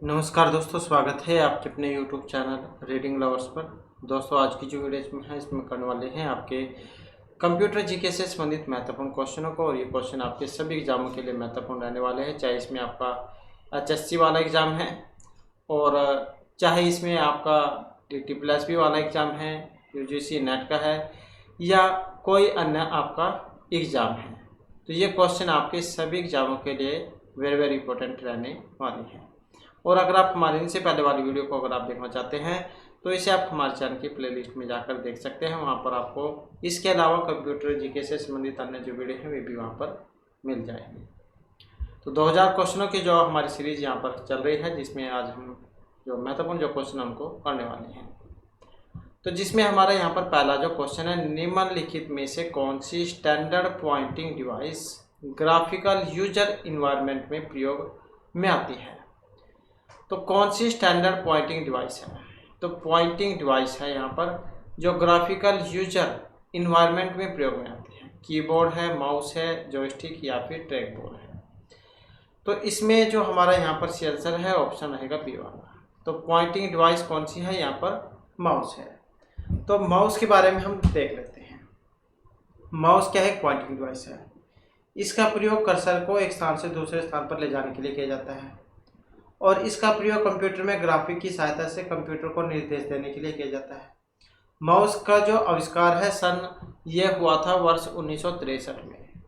नमस्कार दोस्तों, स्वागत है आपके अपने YouTube चैनल रीडिंग लवर्स पर। दोस्तों, आज की जो वीडियो इसमें है इसमें करने वाले हैं आपके कंप्यूटर जीके से संबंधित महत्वपूर्ण क्वेश्चनों को। और ये क्वेश्चन आपके सभी एग्जामों के लिए महत्वपूर्ण रहने वाले हैं, चाहे इसमें आपका HSC वाला एग्ज़ाम है और चाहे इसमें आपका TTPSB वाला एग्ज़ाम है, UGC नेट का है या कोई अन्य आपका एग्ज़ाम है। तो ये क्वेश्चन आपके सभी एग्ज़ामों के लिए वेरी इंपॉर्टेंट रहने वाली है। और अगर आप हमारे इनसे पहले वाली वीडियो को अगर आप देखना चाहते हैं तो इसे आप हमारे चैनल की प्लेलिस्ट में जाकर देख सकते हैं। वहां पर आपको इसके अलावा कंप्यूटर जीके से संबंधित अन्य जो वीडियो हैं वे भी वहां पर मिल जाएंगे। तो 2000 क्वेश्चनों की जो हमारी सीरीज यहाँ पर चल रही है, जिसमें आज हम जो महत्वपूर्ण जो क्वेश्चन हमको करने वाले हैं, तो जिसमें हमारा यहाँ पर पहला जो क्वेश्चन है, निम्नलिखित में से कौन सी standard pointing device graphical user environment में प्रयोग में आती है। तो कौन सी स्टैंडर्ड पॉइंटिंग डिवाइस है? तो पॉइंटिंग डिवाइस है यहाँ पर जो ग्राफिकल यूजर इन्वायरमेंट में प्रयोग में आती है। कीबोर्ड है, माउस है, जॉयस्टिक या फिर ट्रैक बॉल है। तो इसमें जो हमारा यहाँ पर आंसर है ऑप्शन रहेगा बी वाला। तो पॉइंटिंग डिवाइस कौन सी है? यहाँ पर माउस है। तो माउस के बारे में हम देख लेते हैं। माउस क्या है? पॉइंटिंग डिवाइस है। इसका प्रयोग कर्सर को एक स्थान से दूसरे स्थान पर ले जाने के लिए किया जाता है और इसका प्रयोग कंप्यूटर में ग्राफिक की सहायता से कंप्यूटर को निर्देश देने के लिए किया जाता है। माउस का जो आविष्कार है ये हुआ था वर्ष 1963 में।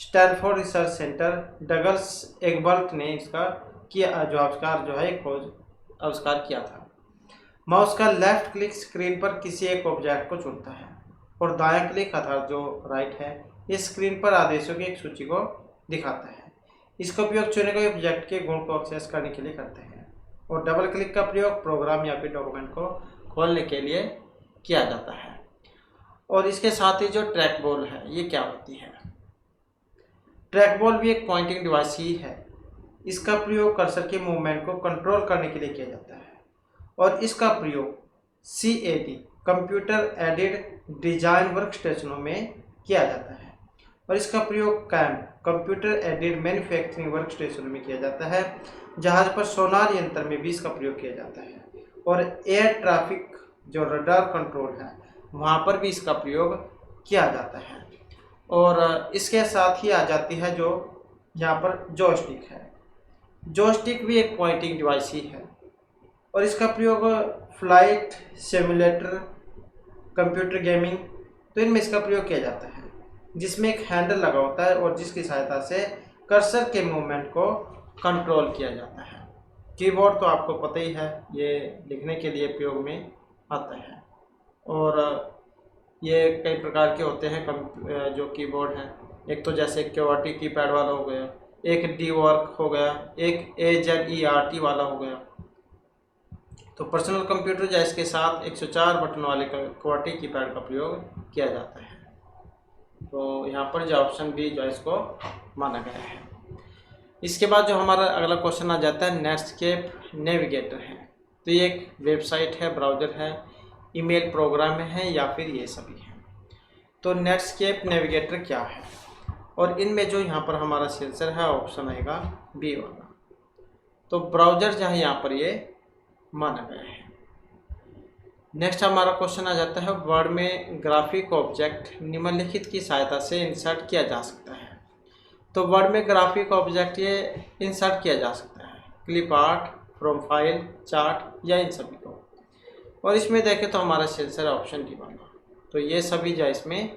स्टैनफोर्ड रिसर्च सेंटर डगलस एग्बर्ट ने इसका किया जो आविष्कार जो है खोज आविष्कार किया था। माउस का लेफ्ट क्लिक स्क्रीन पर किसी एक ऑब्जेक्ट को चुनता है और दायां क्लिक अर्थात जो राइट है इस स्क्रीन पर आदेशों की एक सूची को दिखाता है। इसका उपयोग चुने गए ऑब्जेक्ट के गुण को एक्सेस करने के लिए करते हैं और डबल क्लिक का प्रयोग प्रोग्राम या फिर डॉक्यूमेंट को खोलने के लिए किया जाता है। और इसके साथ ही जो ट्रैक बॉल है ये क्या होती है? ट्रैक बॉल भी एक पॉइंटिंग डिवाइस ही है। इसका प्रयोग कर्सर के मूवमेंट को कंट्रोल करने के लिए किया जाता है और इसका प्रयोग CAD computer aided design work स्टेशनों में किया जाता है और इसका प्रयोग CAM computer aided manufacturing work station में किया जाता है। जहाज पर सोनार यंत्र में भी इसका प्रयोग किया जाता है और एयर ट्रैफिक जो रडार कंट्रोल है वहाँ पर भी इसका प्रयोग किया जाता है। और इसके साथ ही आ जाती है जो यहाँ पर जॉयस्टिक है। जॉयस्टिक भी एक पॉइंटिंग डिवाइस ही है और इसका प्रयोग फ्लाइट सिमुलेटर, कंप्यूटर गेमिंग, तो इनमें इसका प्रयोग किया जाता है, जिसमें एक हैंडल लगा होता है और जिसकी सहायता से कर्सर के मूवमेंट को कंट्रोल किया जाता है। कीबोर्ड तो आपको पता ही है, ये लिखने के लिए प्रयोग में आता है और ये कई प्रकार के होते हैं जो कीबोर्ड हैं। एक तो जैसे QWERTY कीपैड वाला हो गया, एक DWORK हो गया, एक AZERT वाला हो गया। तो पर्सनल कंप्यूटर जो इसके साथ 104 बटन वाले QWERTY कीपैड का प्रयोग किया जाता है। तो यहाँ पर जो ऑप्शन बी जो इसको माना गया है। इसके बाद जो हमारा अगला क्वेश्चन आ जाता है, नेटस्केप नेविगेटर है। तो ये एक वेबसाइट है, ब्राउज़र है, ईमेल प्रोग्राम है या फिर ये सभी है। तो नेटस्केप नेविगेटर क्या है? और इनमें जो यहाँ पर हमारा आंसर है ऑप्शन आएगा बी वाला। तो ब्राउज़र जो है यहाँ पर ये माना गया है। नेक्स्ट हमारा क्वेश्चन आ जाता है, वर्ड में ग्राफिक ऑब्जेक्ट निम्नलिखित की सहायता से इंसर्ट किया जा सकता है। तो वर्ड में ग्राफिक ऑब्जेक्ट ये इंसर्ट किया जा सकता है clip art, from file, chart या इन सभी को। और इसमें देखें तो हमारा आंसर ऑप्शन डी वाला। तो ये सभी जो इसमें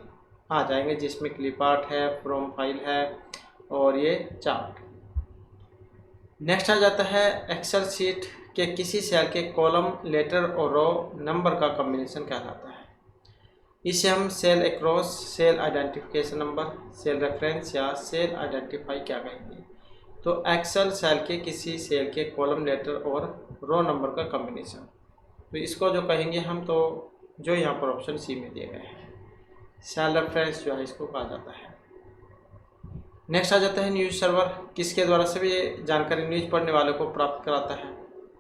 आ जाएंगे, जिसमें क्लिप आर्ट है, फ्रॉम फाइल है और ये चार्ट। नेक्स्ट आ जाता है, एक्सेल शीट के किसी सेल के कॉलम, लेटर और रो नंबर का कॉम्बिनेशन कहलाता है। इसे हम cell across, cell identification number, cell reference या सेल आइडेंटिफाई क्या कहेंगे? तो एक्सेल सेल के किसी सेल के कॉलम, लेटर और रो नंबर का कॉम्बिनेशन। तो इसको जो कहेंगे हम, तो जो यहाँ पर ऑप्शन सी में दिए गए हैं, सेल रेफरेंस जो है इसको कहा जाता है। नेक्स्ट आ जाता है, न्यूज़ सर्वर किसके द्वारा सभी जानकारी न्यूज़ पढ़ने वाले को प्राप्त कराता है?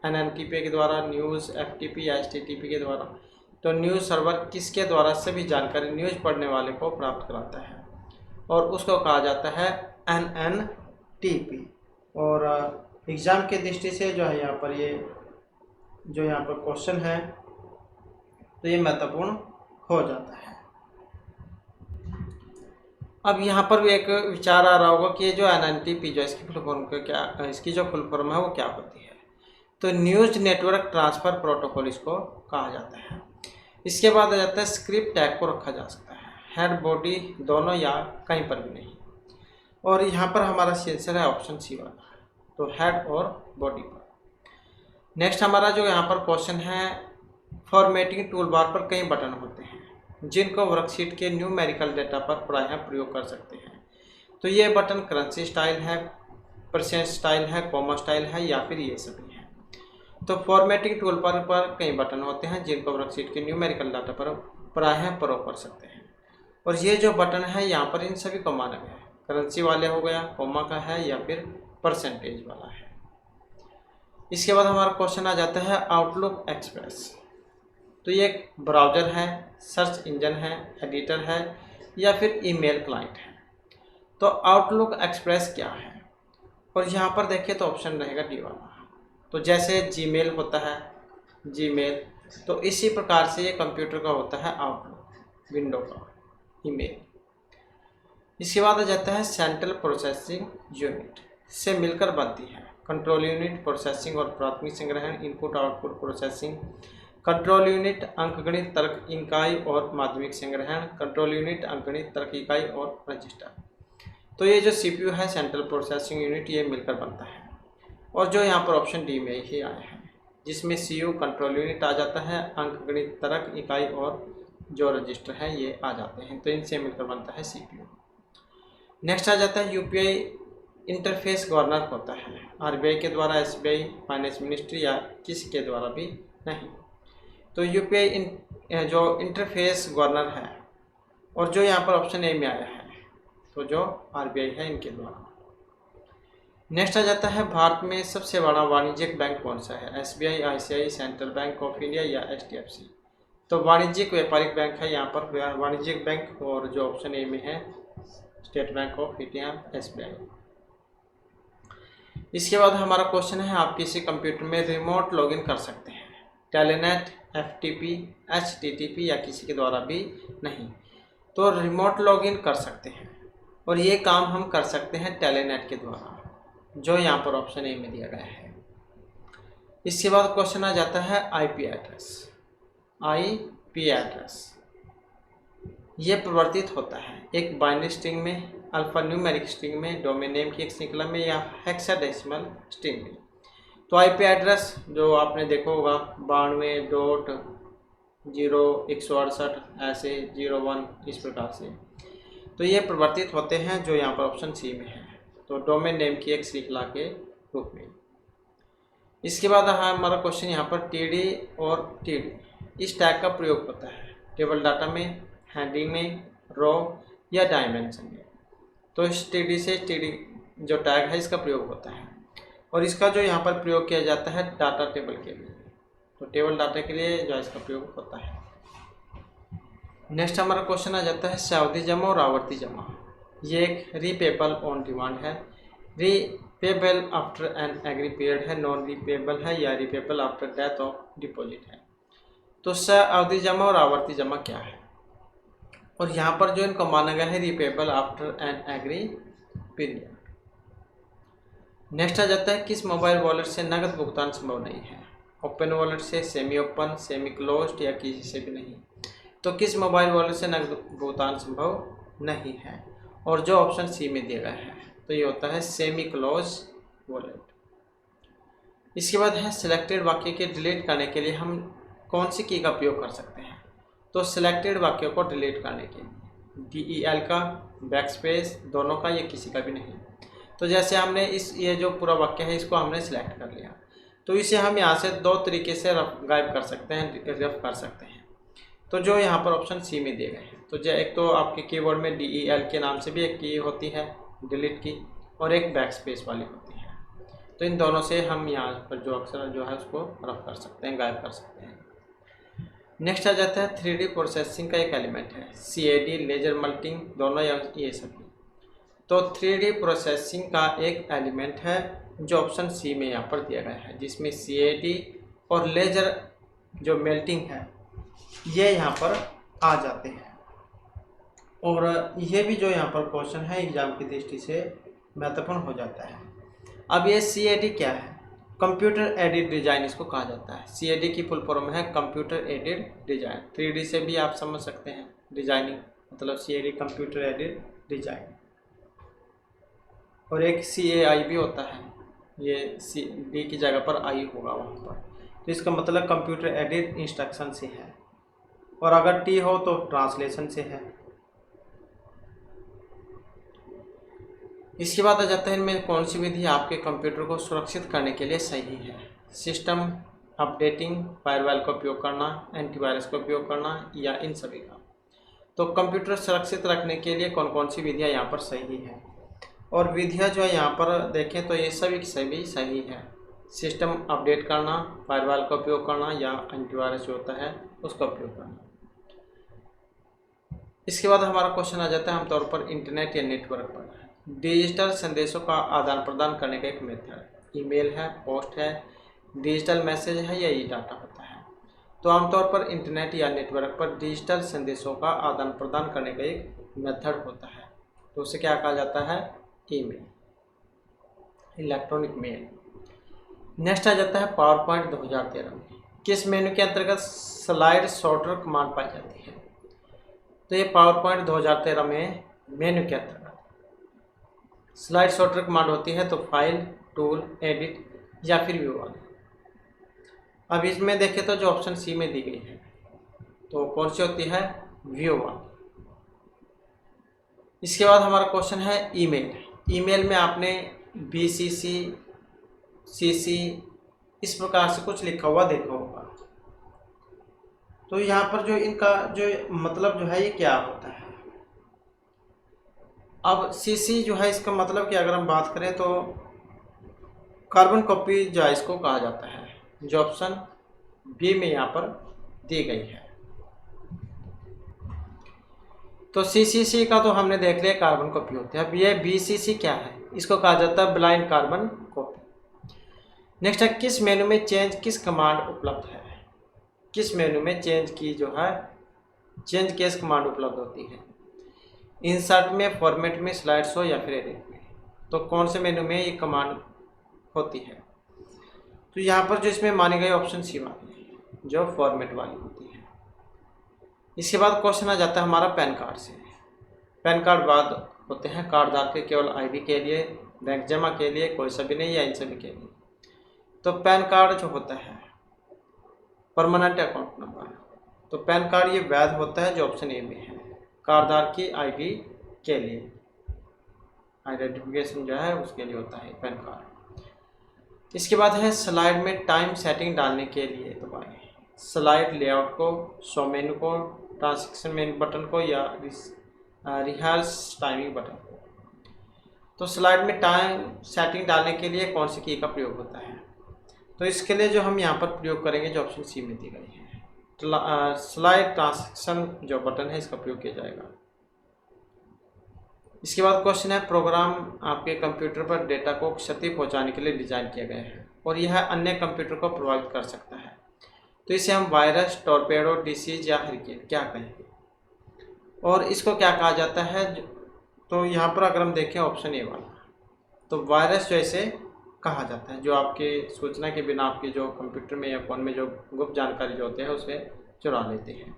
NMTP के द्वारा, न्यूज़, FTP या HTTP के द्वारा। तो न्यूज़ सर्वर किसके द्वारा सभी जानकारी न्यूज़ पढ़ने वाले को प्राप्त कराता है और उसको कहा जाता है NNTP। और एग्ज़ाम के दृष्टि से जो है यहाँ पर ये जो यहाँ पर क्वेश्चन है तो ये महत्वपूर्ण हो जाता है। अब यहाँ पर भी एक विचार आ रहा होगा कि ये जो NNTP जो इसकी फुल फॉर्म का क्या, इसकी जो फुल फॉर्म है वो क्या होती है। तो न्यूज़ नेटवर्क ट्रांसफ़र प्रोटोकॉल इसको कहा जाता है। इसके बाद आ जाता है स्क्रिप्ट टैग को रखा जा सकता है हेड बॉडी दोनों या कहीं पर भी नहीं। और यहाँ पर हमारा आंसर है ऑप्शन सी वाला, तो हेड और बॉडी पर। नेक्स्ट हमारा जो यहाँ पर क्वेश्चन है, फॉर्मेटिंग टूल बार पर कई बटन होते हैं जिनको वर्कशीट के न्यूमेरिकल डेटा पर प्रायः प्रयोग कर सकते हैं। तो ये बटन करेंसी स्टाइल है, परसेंट स्टाइल है, कॉमा स्टाइल है या फिर ये सभी है। तो फॉर्मेटिंग टूल पर कई बटन होते हैं जिनको वर्कशीट के न्यूमेरिकल डाटा पर प्रायः प्रयोग कर सकते हैं। और ये जो बटन है यहाँ पर इन सभी को माना गया है, करेंसी वाले हो गया, कॉमा का है या फिर परसेंटेज वाला है। इसके बाद हमारा क्वेश्चन आ जाता है आउटलुक एक्सप्रेस। तो ये एक ब्राउज़र है, सर्च इंजन है, एडिटर है या फिर ईमेल क्लाइंट है। तो आउटलुक एक्सप्रेस क्या है, और यहाँ पर देखिए तो ऑप्शन रहेगा डी वाला। तो जैसे जीमेल होता है जीमेल, तो इसी प्रकार से ये कंप्यूटर का होता है आउटलुक, विंडो का ईमेल। इसके बाद आ जाता है सेंट्रल प्रोसेसिंग यूनिट से मिलकर बनती है कंट्रोल यूनिट, प्रोसेसिंग और प्राथमिक संग्रहण, input output processing, control unit, अंकगणित तर्क इकाई और माध्यमिक संग्रहण, कंट्रोल यूनिट, अंकगणित तर्क इकाई और रजिस्टर। तो ये जो सीपीयू है सेंट्रल प्रोसेसिंग यूनिट, ये मिलकर बनता है। और जो यहाँ पर ऑप्शन डी में ही आया है जिसमें सीयू कंट्रोल यूनिट आ जाता है, अंकगणित तर्क इकाई और जो रजिस्टर है ये आ जाते हैं। तो इनसे मिलकर बनता है सीपीयू। नेक्स्ट आ जाता है यूपीआई इंटरफेस गवर्नर होता है आरबीआई के द्वारा, एसबीआई, फाइनेंस मिनिस्ट्री या किसी के द्वारा भी नहीं। तो यूपीआई जो इंटरफेस गवर्नर है, और जो यहाँ पर ऑप्शन ए में आया है तो जो आरबीआई है इनके द्वारा। नेक्स्ट आ जाता है भारत में सबसे बड़ा वाणिज्यिक बैंक कौन सा है, SBI, ICI, central bank of India या एचडीएफसी। तो वाणिज्यिक व्यापारिक बैंक है यहाँ पर वाणिज्यिक बैंक, और जो ऑप्शन ए में है state bank of India, SBI. इसके बाद हमारा क्वेश्चन है आप किसी कंप्यूटर में रिमोट लॉगिन कर सकते हैं, टेलीनेट, एफटीपी, एचटीटीपी या किसी के द्वारा भी नहीं। तो रिमोट लॉगिन कर सकते हैं और ये काम हम कर सकते हैं टेलीनेट के द्वारा, जो यहाँ पर ऑप्शन ए में दिया गया है। इसके बाद क्वेश्चन आ जाता है आईपी एड्रेस। आईपी एड्रेस ये परिवर्तित होता है एक बाइनरी स्ट्रिंग में, अल्फा न्यूमेरिक स्ट्रिंग में, डोमेन नेम की एक श्रृंखला में या हेक्साडेसिमल स्ट्रिंग में। तो आईपी एड्रेस जो आपने देखा होगा 92.0.168 ऐसे 01 इस प्रकार से, तो ये परिवर्तित होते हैं जो यहाँ पर ऑप्शन सी में है, तो डोमेन नेम की एक श्रृंखला के रूप में। इसके बाद हमारा क्वेश्चन यहाँ पर टीडी और टीडी इस टैग का प्रयोग होता है टेबल डाटा में, हैंडिंग में, रो या डायमेंशन में। तो इस टीडी से टीडी जो टैग है इसका प्रयोग होता है, और इसका जो यहाँ पर प्रयोग किया जाता है डाटा टेबल के लिए, तो टेबल डाटा के लिए जो इसका प्रयोग होता है। नेक्स्ट हमारा क्वेश्चन आ जाता है सावधि जमा और आवर्ती जमा। ये एक रीपेबल ऑन डिमांड है, repayable after an agree period है, नॉन रीपेबल है या repayable after death of deposit है। तो सावधि जमा और आवर्ती जमा क्या है, और यहाँ पर जो इनको माना गया है repayable after an agree period. Next आ जाता है किस मोबाइल वॉलेट से नगद भुगतान संभव नहीं है, ओपन वॉलेट से, सेमी ओपन, सेमी क्लोज्ड या किसी से भी नहीं। तो किस मोबाइल वॉलेट से नगद भुगतान संभव नहीं है, और जो ऑप्शन सी में दिया गया है तो ये होता है सेमी क्लोज वॉलेट। इसके बाद है सिलेक्टेड वाक्य के डिलीट करने के लिए हम कौन सी की का प्रयोग कर सकते हैं। तो सिलेक्टेड वाक्यों को डिलीट करने के लिए DEL का, बैकस्पेस, दोनों का, या किसी का भी नहीं। तो जैसे हमने ये जो पूरा वाक्य है इसको हमने सिलेक्ट कर लिया, तो इसे हम यहाँ से दो तरीके से गायब कर सकते हैं, रफ कर सकते हैं। तो जो यहाँ पर ऑप्शन सी में दिए गए हैं, तो एक तो आपके कीबोर्ड में DEL के नाम से भी एक की होती है डिलीट की, और एक बैकस्पेस वाली होती है। तो इन दोनों से हम यहाँ पर जो अक्षर जो है उसको रफ कर सकते हैं, गायब कर सकते हैं। नेक्स्ट आ जाता है 3D प्रोसेसिंग का एक एलिमेंट है CAD, लेजर मल्टिंग, दोनों या ये सभी। तो 3D प्रोसेसिंग का एक एलिमेंट है जो ऑप्शन सी में यहाँ पर दिया गया है, जिसमें CAD और लेजर जो मेल्टिंग है ये यहाँ पर आ जाते हैं। और ये भी जो यहाँ पर क्वेश्चन है एग्जाम की दृष्टि से महत्वपूर्ण हो जाता है। अब ये CAD क्या है? कंप्यूटर एडेड डिज़ाइन इसको कहा जाता है। CAD की फुल फॉर्म है कंप्यूटर एडेड डिज़ाइन। 3D से भी आप समझ सकते हैं, डिज़ाइनिंग मतलब CAD कंप्यूटर एडेड डिज़ाइन। और एक CAI भी होता है, ये D की जगह पर I होगा वहाँ पर, तो इसका मतलब कंप्यूटर एडेड इंस्ट्रक्शन से है। और अगर T हो तो ट्रांसलेशन से है। इसके बाद आ जाता है इनमें कौन सी विधि आपके कंप्यूटर को सुरक्षित करने के लिए सही है। सिस्टम अपडेटिंग, फायरवॉल का उपयोग करना, एंटीवायरस का उपयोग करना, या इन सभी का। तो कंप्यूटर सुरक्षित रखने के लिए कौन कौन सी विधियाँ यहाँ पर सही है, और विधियाँ जो है यहाँ पर देखें तो ये सभी की सभी सही है। सिस्टम अपडेट करना, फायरवॉल का उपयोग करना, या एंटीवायरस जो होता है उसका उपयोग करना। इसके बाद हमारा क्वेश्चन आ जाता है आमतौर पर इंटरनेट या नेटवर्क पर डिजिटल संदेशों का आदान प्रदान करने का एक मेथड ईमेल है, पोस्ट है, डिजिटल मैसेज है, या ई डाटा होता है। तो आमतौर पर इंटरनेट या नेटवर्क पर डिजिटल संदेशों का आदान प्रदान करने का एक मेथड होता है, तो उसे क्या कहा जाता है? Email, electronic mail. नेक्स्ट आ जाता है पावर पॉइंट 2013 में किस मेन्यू के अंतर्गत स्लाइड शॉर्टर कमांड पाई जाती है? तो ये पावर पॉइंट 2013 में मेन्यू के अंतर्गत स्लाइड शॉर्टर कमांड होती है, तो फाइल, टूल, एडिट या फिर व्यू वाली। अब इसमें देखें तो जो ऑप्शन सी में दी गई है तो कौन सी होती है? व्यू वाली। इसके बाद हमारा क्वेश्चन है ईमेल। ईमेल में आपने BCC, CC इस प्रकार से कुछ लिखा हुआ देखा होगा। तो यहाँ पर जो इनका जो मतलब जो है ये क्या होता है? अब CC जो है इसका मतलब कि अगर हम बात करें तो कार्बन कॉपी जो है इसको कहा जाता है, जो ऑप्शन बी में यहाँ पर दी गई है। तो CCC का तो हमने देख लिया कार्बन कॉपी होती है। अब ये BCC क्या है? इसको कहा जाता है ब्लाइंड कार्बन कॉपी। नेक्स्ट है किस मेनू में चेंज किस कमांड उपलब्ध है? किस मेनू में चेंज की जो है चेंज केस कमांड उपलब्ध होती है? इंसर्ट में, फॉर्मेट में, स्लाइड शो या फिर एडिट में। तो कौन से मेनू में ये कमांड होती है? तो यहाँ पर जो इसमें मानी गई ऑप्शन सी वाली जो फॉर्मेट वाली होती है। इसके बाद क्वेश्चन आ जाता है हमारा पैन कार्ड से। पैन कार्ड बाद होते हैं कार्डधारक के केवल ID के लिए, बैंक जमा के लिए, कोई सभी नहीं, या इन सभी के लिए। तो पैन कार्ड जो होता है परमानेंट अकाउंट नंबर, तो पैन कार्ड ये वैध होता है जो ऑप्शन ए में है, कार्डधारक की ID के लिए, आइडेंटिफिकेशन जो है उसके लिए होता है पैन कार्ड। इसके बाद है स्लाइड में टाइम सेटिंग डालने के लिए दबाएं स्लाइड लेआउट को, शो मेनू को, ट्रांजैक्शन मेनू बटन को, या रिहर्स टाइमिंग बटन को। तो स्लाइड में टाइम सेटिंग डालने के लिए कौन सी की का प्रयोग होता है? तो इसके लिए जो हम यहाँ पर प्रयोग करेंगे जो ऑप्शन सी में दी गई है, स्लाइड ट्रांजैक्शन जो बटन है इसका प्रयोग किया जाएगा। इसके बाद क्वेश्चन है प्रोग्राम आपके कंप्यूटर पर डेटा को क्षति पहुंचाने के लिए डिज़ाइन किया गया है और यह अन्य कंप्यूटर को प्रभावित कर सकता है, तो इसे हम वायरस, टॉर्पेडो, डिसीज या हरिकेन क्या कहेंगे? और इसको क्या कहा जाता है? तो यहाँ पर अगर हम देखें ऑप्शन ए वाला, तो वायरस जो इसे कहा जाता है, जो आपके सूचना के बिना आपके जो कंप्यूटर में या फ़ोन में जो गुप्त जानकारी जो होते हैं उसे चुरा लेते हैं।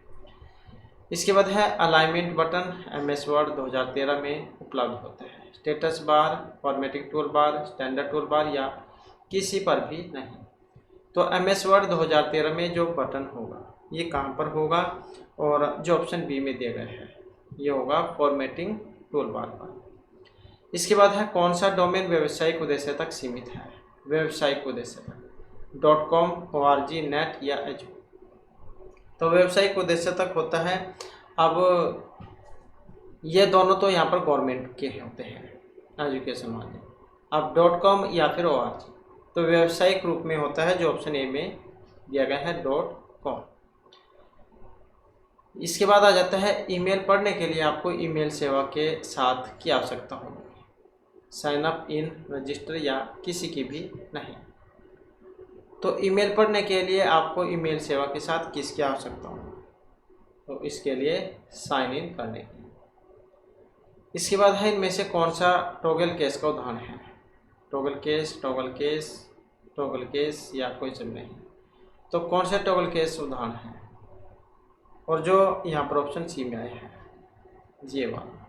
इसके बाद है अलाइनमेंट बटन, MS वर्ड 2013 में उपलब्ध होता है। Status bar, formatting tool bar, standard tool bar, या किसी पर भी नहीं। तो MS वर्ड 2013 में जो बटन होगा ये कहाँ पर होगा? और जो ऑप्शन बी में दिया गया है ये होगा फॉर्मेटिंग टूल बार पर। इसके बाद है कौन सा डोमेन व्यावसायिक उद्देश्य तक सीमित है? व्यावसायिक उद्देश्य तक .com, org, net या एच। तो व्यावसायिक उद्देश्य तक होता है। अब ये दोनों तो यहाँ पर गवर्नमेंट के होते हैं एजुकेशन वाले। अब .com या फिर org तो व्यावसायिक रूप में होता है जो ऑप्शन ए में दिया गया है .com। इसके बाद आ जाता है ईमेल पढ़ने के लिए आपको ईमेल सेवा के साथ की आवश्यकता होगी। साइन अप इन रजिस्टर या किसी की भी नहीं। तो ईमेल पढ़ने के लिए आपको ईमेल सेवा के साथ किसकी आवश्यकता होगी? तो इसके लिए साइन इन करने की। इसके बाद है इनमें से कौन सा टॉगल केस का उदाहरण है? Toggle case, toggle case, toggle case या कोई सब नहीं। तो कौन सा टॉगल केस उदाहरण है? और जो यहाँ पर ऑप्शन सी में आया है ये वाला।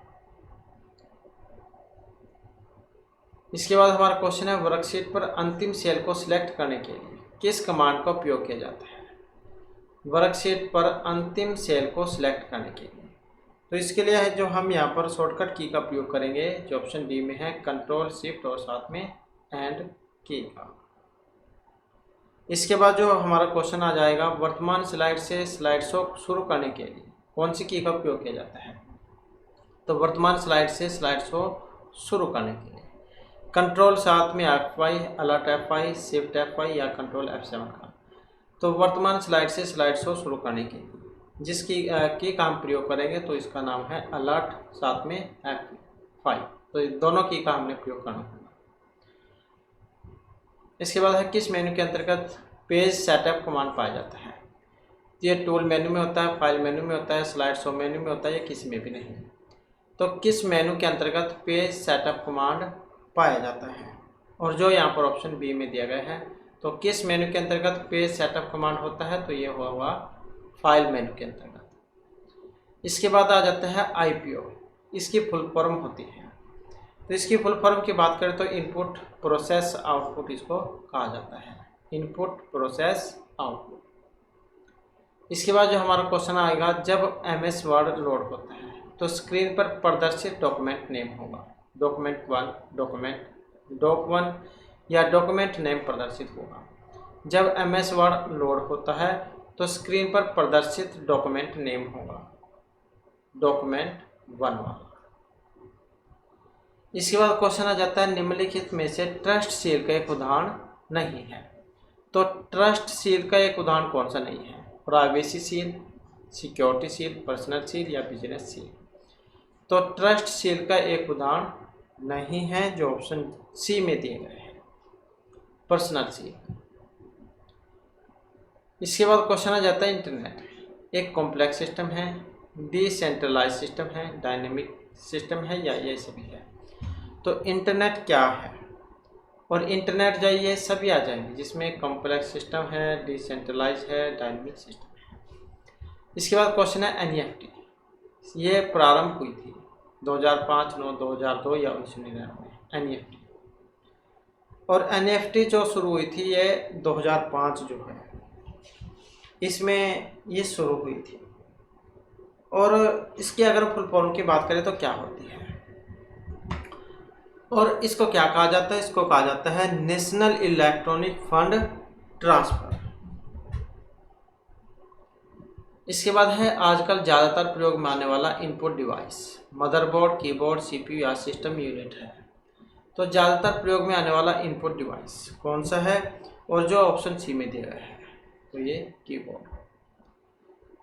इसके बाद हमारा क्वेश्चन है वर्कशीट पर अंतिम सेल को सिलेक्ट करने के लिए किस कमांड का उपयोग किया जाता है? वर्कशीट पर अंतिम सेल को सिलेक्ट करने के लिए तो इसके लिए है जो हम यहाँ पर शॉर्टकट की का उपयोग करेंगे, जो ऑप्शन डी में है, कंट्रोल शिफ्ट और साथ में एंड की का। इसके बाद जो हमारा क्वेश्चन आ जाएगा वर्तमान स्लाइड से स्लाइड शो शुरू करने के लिए कौन सी की का उपयोग किया जाता है? तो वर्तमान स्लाइड से स्लाइड शो शुरू करने के लिए कंट्रोल साथ में F5, alert F5, shift F5 या कंट्रोल F7 का। तो वर्तमान स्लाइड से स्लाइड शो शुरू करने के लिए जिसकी की का हम प्रयोग करेंगे तो इसका नाम है अलर्ट साथ में F5। तो दोनों की का हमने प्रयोग करना होगा। इसके बाद है किस मेन्यू के अंतर्गत पेज सेटअप कमांड पाया जाता है? ये टूल मेन्यू में होता है, फाइल मेन्यू में होता है, स्लाइड शो मेन्यू में होता है या किसी में भी नहीं। तो किस मेन्यू के अंतर्गत पेज सेटअप कमांड पाया जाता है? और जो यहाँ पर ऑप्शन बी में दिया गया है तो किस मेन्यू के अंतर्गत पेज सेटअप कमांड होता है? तो ये हुआ फाइल मेन्यू के अंतर्गत। इसके बाद आ जाता है IPO, इसकी फुल फॉर्म होती है। तो इसकी फुल फॉर्म की बात करें तो इनपुट प्रोसेस आउटपुट इसको कहा जाता है, इनपुट प्रोसेस आउटपुट। इसके बाद जो हमारा क्वेश्चन आएगा जब MS वर्ड लोड होता है तो स्क्रीन पर प्रदर्शित डॉक्यूमेंट नेम होगा, डॉक्यूमेंट 1, डॉक्यूमेंट डॉक 1 या डॉक्यूमेंट नेम प्रदर्शित होगा। जब MS वर्ड लोड होता है तो स्क्रीन पर प्रदर्शित डॉक्यूमेंट नेम होगा, डॉक्यूमेंट 1 वाला। इसके बाद क्वेश्चन आ जाता है निम्नलिखित में से ट्रस्ट सील का एक उदाहरण नहीं है। तो ट्रस्ट सील का एक उदाहरण कौन सा नहीं है? Privacy seal, security seal, personal seal या बिजनेस सील। तो ट्रस्ट सील का एक उदाहरण नहीं है, जो ऑप्शन सी में दिए गए हैं, पर्सनल सील। इसके बाद क्वेश्चन आ जाता है इंटरनेट एक कॉम्प्लेक्स सिस्टम है, डिसेंट्रलाइज सिस्टम है, डायनेमिक सिस्टम है या ये सभी है। तो इंटरनेट क्या है? और इंटरनेट जाइए सभी आ जाएंगे जिसमें कॉम्प्लेक्स सिस्टम है, डिसेंट्रलाइज है, डायनेमिक सिस्टम है। इसके बाद क्वेश्चन है NFT, ये प्रारंभ हुई थी 2005, 9, 2002 या 1999 NFT। और NFT जो शुरू हुई थी ये 2005 जो है इसमें ये शुरू हुई थी। और इसकी अगर फुल फॉर्म की बात करें तो क्या होती है और इसको क्या कहा जाता है? इसको कहा जाता है नेशनल इलेक्ट्रॉनिक फंड ट्रांसफर। इसके बाद है आजकल ज़्यादातर प्रयोग में आने वाला input device motherboard, keyboard, CPU या सिस्टम यूनिट है। तो ज़्यादातर प्रयोग में आने वाला इनपुट डिवाइस कौन सा है? और जो ऑप्शन सी में दिया गया है तो ये कीबोर्ड।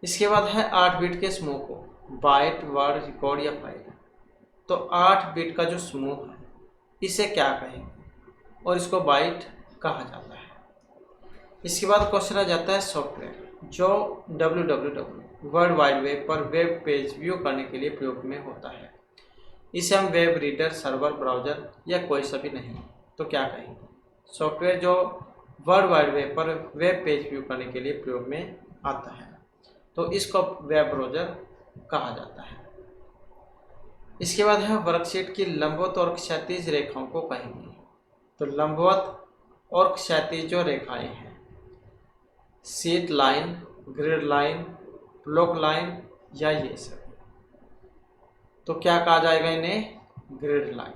इसके बाद है 8 बिट के समूह को बाइट, वर्ड, रिकॉर्ड या फाइल। तो 8 बिट का जो समूह है इसे क्या कहेंगे? और इसको बाइट कहा जाता है। इसके बाद क्वेश्चन आ जाता है सॉफ्टवेयर जो www वर्ल्ड वाइड वेब पर वेब पेज व्यू करने के लिए प्रयोग में होता है। इसे हम वेब रीडर, सर्वर, ब्राउज़र या कोई सा भी नहीं तो क्या कहेंगे? सॉफ्टवेयर जो वर्ल्ड वाइड वेब पर वेब पेज व्यू करने के लिए प्रयोग में आता है तो इसको वेब ब्राउज़र कहा जाता है। इसके बाद है वर्कशीट की लंबवत और क्षैतिज रेखाओं को कहेंगे। तो लंबवत और क्षैतिज जो रेखाएं हैं sheet line, grid line, block line या ये सब, तो क्या कहा जाएगा इन्हें? Grid line.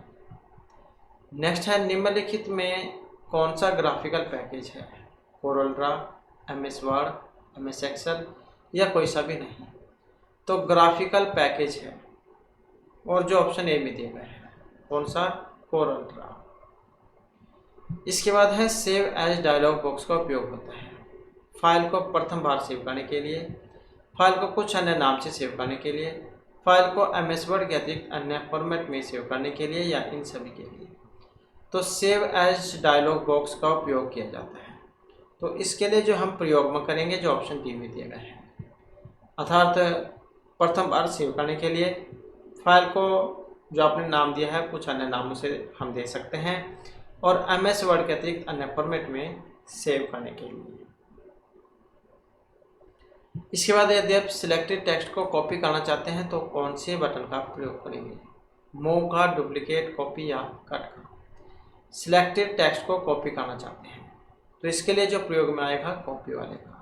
नेक्स्ट है निम्नलिखित में कौन सा ग्राफिकल पैकेज है? Corel Draw, MS Word, MS Excel या कोई सा भी नहीं। तो ग्राफिकल पैकेज है और जो ऑप्शन ए में दिया गया है कौन सा? Corel Draw. इसके बाद है सेव एज डायलॉग बॉक्स का उपयोग होता है फाइल को प्रथम बार सेव करने के लिए, फाइल को कुछ अन्य नाम से सेव करने के लिए, फाइल को MS वर्ड के अतिरिक्त अन्य फॉर्मेट में सेव करने के लिए या इन सभी के लिए। तो सेव एज डायलॉग बॉक्स का उपयोग किया जाता है। तो इसके लिए जो हम प्रयोग में करेंगे जो ऑप्शन डी में दिए गए हैं, अर्थात प्रथम बार सेव करने के लिए फाइल को जो आपने नाम दिया है कुछ अन्य नामों से हम दे सकते हैं, और MS वर्ड के अतिरिक्त अन्य फॉर्मेट में सेव करने के लिए। इसके बाद यदि आप सिलेक्टेड टेक्स्ट को कॉपी करना चाहते हैं तो कौन से बटन का प्रयोग करेंगे, मूव का, डुप्लीकेट, कॉपी या कट का। सिलेक्टेड टेक्स्ट को कॉपी करना चाहते हैं तो इसके लिए जो प्रयोग में आएगा कॉपी वाले का।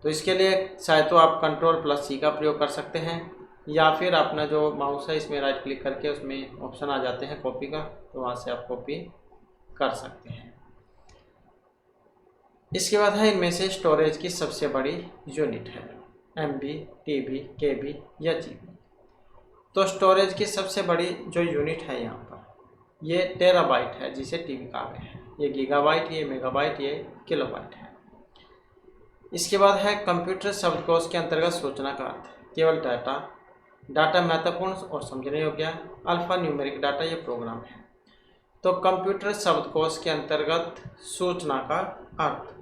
तो इसके लिए चाहे तो आप Ctrl+C का प्रयोग कर सकते हैं, या फिर अपना जो माउस है इसमें राइट क्लिक करके उसमें ऑप्शन आ जाते हैं कॉपी का, तो वहाँ से आप कॉपी कर सकते हैं। इसके बाद है इनमें से स्टोरेज की सबसे बड़ी यूनिट है MB, TB, KB या GB। तो स्टोरेज की सबसे बड़ी जो यूनिट है यहाँ पर ये टेराबाइट है, जिसे TB कहा गया है। ये गीगाबाइट, ये मेगाबाइट, ये किलोबाइट है। इसके बाद है कंप्यूटर शब्दकोश के अंतर्गत सूचना का अर्थ केवल डाटा, डाटा महत्वपूर्ण और समझने योग्य, अल्फा न्यूमेरिक डाटा, ये प्रोग्राम है। तो कंप्यूटर शब्दकोश के अंतर्गत सूचना का अर्थ,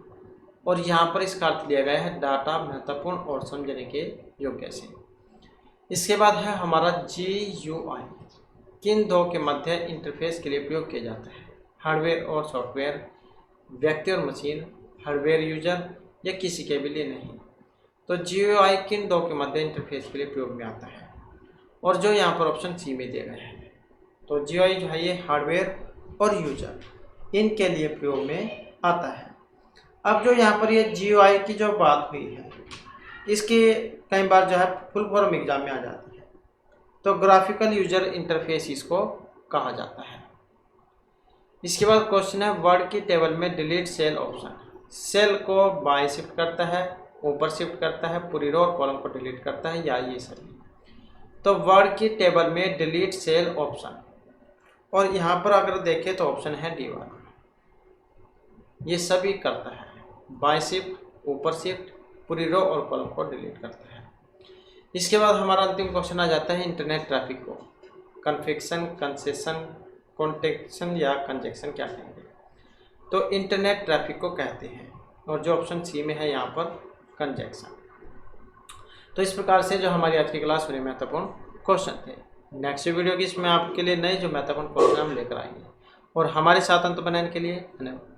और यहाँ पर इसका अर्थ लिया गया है डाटा महत्वपूर्ण और समझने के योग्य से। इसके बाद है हमारा GUI, किन दो के मध्य इंटरफेस के लिए प्रयोग किया जाता है, हार्डवेयर और सॉफ्टवेयर, व्यक्ति और मशीन, हार्डवेयर यूजर या किसी के भी लिए नहीं। तो GUI किन दो के मध्य इंटरफेस के लिए प्रयोग में आता है, और जो यहाँ पर ऑप्शन C में दिए गए हैं। तो GUI जो है ये हार्डवेयर और यूजर इनके लिए प्रयोग में आता है। अब जो यहाँ पर ये GUI की जो बात हुई है इसकी कई बार जो है फुल फॉर्म एग्जाम में आ जाती है। तो ग्राफिकल यूजर इंटरफेस इसको कहा जाता है। इसके बाद क्वेश्चन है वर्ड की टेबल में डिलीट सेल ऑप्शन सेल को बाएं शिफ्ट करता है, ऊपर शिफ्ट करता है, पूरी रो और कॉलम को डिलीट करता है, या ये सही। तो वर्ड की टेबल में डिलीट सेल ऑप्शन, और यहाँ पर अगर देखें तो ऑप्शन है D वाला, ये सभी करता है, बाएं शिफ्ट, ऊपर शिफ्ट, पूरी रो और कॉलम को डिलीट करता है। इसके बाद हमारा अंतिम क्वेश्चन आ जाता है इंटरनेट ट्रैफिक को कन्फेक्शन, कंसेशन, कॉन्टेक्शन या कंजेक्शन क्या कहेंगे। तो इंटरनेट ट्रैफिक को कहते हैं, और जो ऑप्शन C में है यहाँ पर कंजेक्शन। तो इस प्रकार से जो हमारी आज की क्लास में महत्वपूर्ण क्वेश्चन थे। नेक्स्ट वीडियो की इसमें आपके लिए नए जो महत्वपूर्ण क्वेश्चन हम लेकर आएंगे, और हमारे साथ अंत बनाने के लिए धन्यवाद।